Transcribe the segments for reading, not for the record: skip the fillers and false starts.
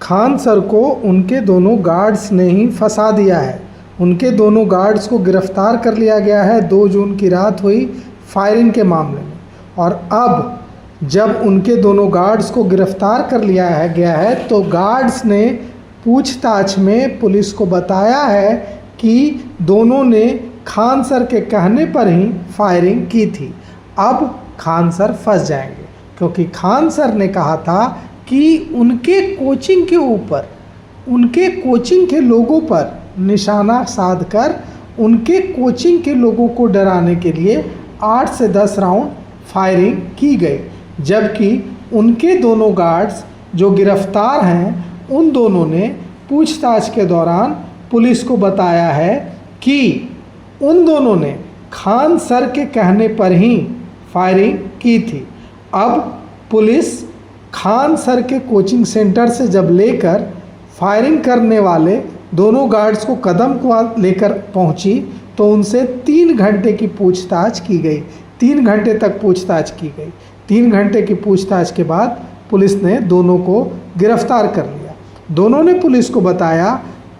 Khan sir को उनके दोनों गार्ड्स ने ही फंसा दिया है। उनके दोनों गार्ड्स को गिरफ्तार कर लिया गया है। 2 जून की रात हुई फायरिंग के मामले में, और अब जब उनके दोनों गार्ड्स को गिरफ्तार कर लिया गया है तो गार्ड्स ने पूछताछ में पुलिस को बताया है कि दोनों ने खान सर के कहने पर ही फायरिंग की थी। अब खान सर फंस जाएंगे, क्योंकि खान सर ने कहा था कि उनके कोचिंग के ऊपर, उनके कोचिंग के लोगों पर निशाना साधकर उनके कोचिंग के लोगों को डराने के लिए 8 से 10 राउंड फायरिंग की गई, जबकि उनके दोनों गार्ड्स जो गिरफ्तार हैं उन दोनों ने पूछताछ के दौरान पुलिस को बताया है कि उन दोनों ने खान सर के कहने पर ही फायरिंग की थी। अब पुलिस खान सर के कोचिंग सेंटर से जब लेकर फायरिंग करने वाले दोनों गार्ड्स को कदम को लेकर पहुंची तो उनसे 3 घंटे की पूछताछ की गई। 3 घंटे तक पूछताछ की गई। 3 घंटे की पूछताछ के बाद पुलिस ने दोनों को गिरफ्तार कर लिया। दोनों ने पुलिस को बताया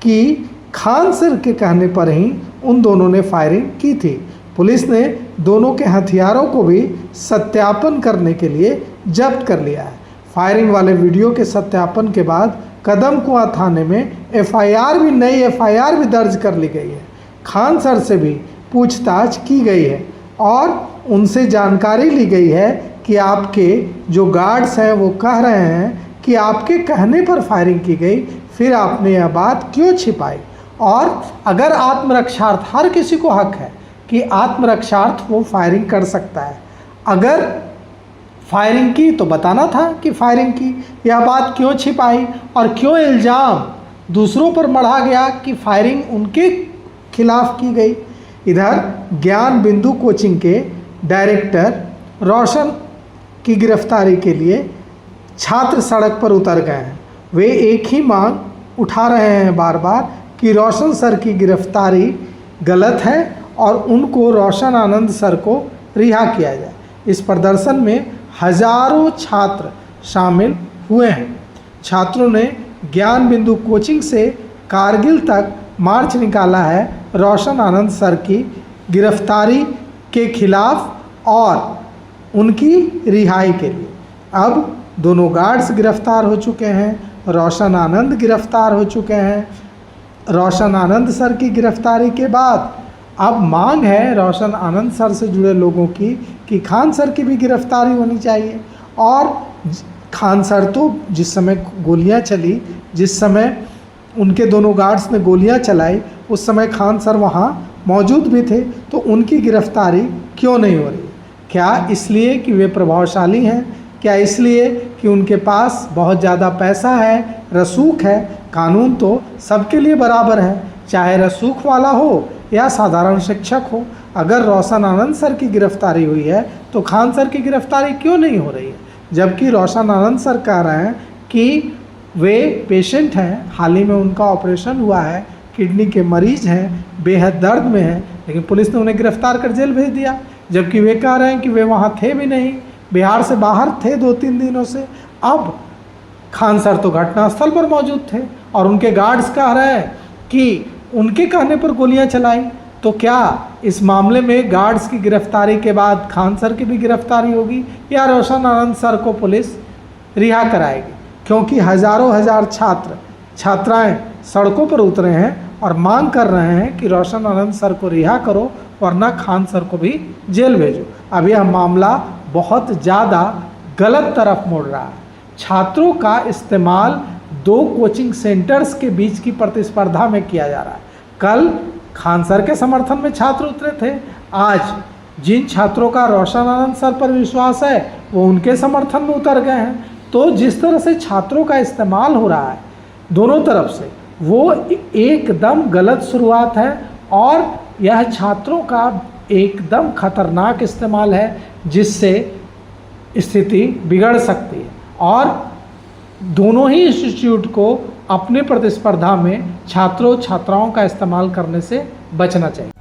कि खान सर के कहने पर ही उन दोनों ने फायरिंग की थी। पुलिस ने दोनों के हथियारों को भी सत्यापन करने के लिए जब्त कर लिया है। फायरिंग वाले वीडियो के सत्यापन के बाद कदमकुआं थाने में नई एफआईआर भी दर्ज कर ली गई है। खान सर से भी पूछताछ की गई है और उनसे जानकारी ली गई है कि आपके जो गार्ड्स हैं वो कह रहे हैं कि आपके कहने पर फायरिंग की गई, फिर आपने यह बात क्यों छिपाई। और अगर आत्मरक्षार्थ, हर किसी को हक है कि आत्मरक्षार्थ वो फायरिंग कर सकता है, अगर फायरिंग की तो बताना था कि फायरिंग की। यह बात क्यों छिपाई और क्यों इल्ज़ाम दूसरों पर मढ़ा गया कि फायरिंग उनके खिलाफ की गई। इधर ज्ञान बिंदु कोचिंग के डायरेक्टर रोशन की गिरफ्तारी के लिए छात्र सड़क पर उतर गए हैं। वे एक ही मांग उठा रहे हैं बार बार कि रोशन सर की गिरफ्तारी गलत है और उनको रोशन आनंद सर को रिहा किया जाए। इस प्रदर्शन में हजारों छात्र शामिल हुए हैं। छात्रों ने ज्ञान बिंदु कोचिंग से कारगिल तक मार्च निकाला है रोशन आनंद सर की गिरफ्तारी के खिलाफ और उनकी रिहाई के लिए। अब दोनों गार्ड्स गिरफ्तार हो चुके हैं, रोशन आनंद गिरफ्तार हो चुके हैं। रोशन आनंद सर की गिरफ्तारी के बाद अब मांग है रोशन आनंद सर से जुड़े लोगों की कि खान सर की भी गिरफ्तारी होनी चाहिए। और खान सर तो जिस समय गोलियां चली, जिस समय उनके दोनों गार्ड्स ने गोलियां चलाई, उस समय खान सर वहां मौजूद भी थे, तो उनकी गिरफ्तारी क्यों नहीं हो रही? क्या इसलिए कि वे प्रभावशाली हैं? क्या इसलिए कि उनके पास बहुत ज़्यादा पैसा है, रसूख है? कानून तो सबके लिए बराबर है, चाहे रसूख वाला हो या साधारण शिक्षक हो। अगर रोशन आनंद सर की गिरफ्तारी हुई है तो खान सर की गिरफ्तारी क्यों नहीं हो रही है? जबकि रोशन आनंद सर कह रहे हैं कि वे पेशेंट हैं, हाल ही में उनका ऑपरेशन हुआ है, किडनी के मरीज हैं, बेहद दर्द में हैं, लेकिन पुलिस ने उन्हें गिरफ्तार कर जेल भेज दिया। जबकि वे कह रहे हैं कि वे वहाँ थे भी नहीं, बिहार से बाहर थे 2-3 दिनों से। अब खान सर तो घटनास्थल पर मौजूद थे और उनके गार्ड्स कह रहे हैं कि उनके कहने पर गोलियां चलाई। तो क्या इस मामले में गार्ड्स की गिरफ्तारी के बाद खान सर की भी गिरफ्तारी होगी या रोशन आनंद सर को पुलिस रिहा कराएगी? क्योंकि हज़ारों छात्र छात्राएं सड़कों पर उतरे हैं और मांग कर रहे हैं कि रोशन आनंद सर को रिहा करो, वरना खान सर को भी जेल भेजो। अब यह मामला बहुत ज़्यादा गलत तरफ मुड़ रहा है। छात्रों का इस्तेमाल 2 कोचिंग सेंटर्स के बीच की प्रतिस्पर्धा में किया जा रहा है। कल खान सर के समर्थन में छात्र उतरे थे, आज जिन छात्रों का रोशन आनंद सर पर विश्वास है वो उनके समर्थन में उतर गए हैं। तो जिस तरह से छात्रों का इस्तेमाल हो रहा है दोनों तरफ से, वो एकदम गलत शुरुआत है और यह छात्रों का एकदम खतरनाक इस्तेमाल है, जिससे स्थिति बिगड़ सकती है। और दोनों ही इंस्टीट्यूट को अपने प्रतिस्पर्धा में छात्रों छात्राओं का इस्तेमाल करने से बचना चाहिए।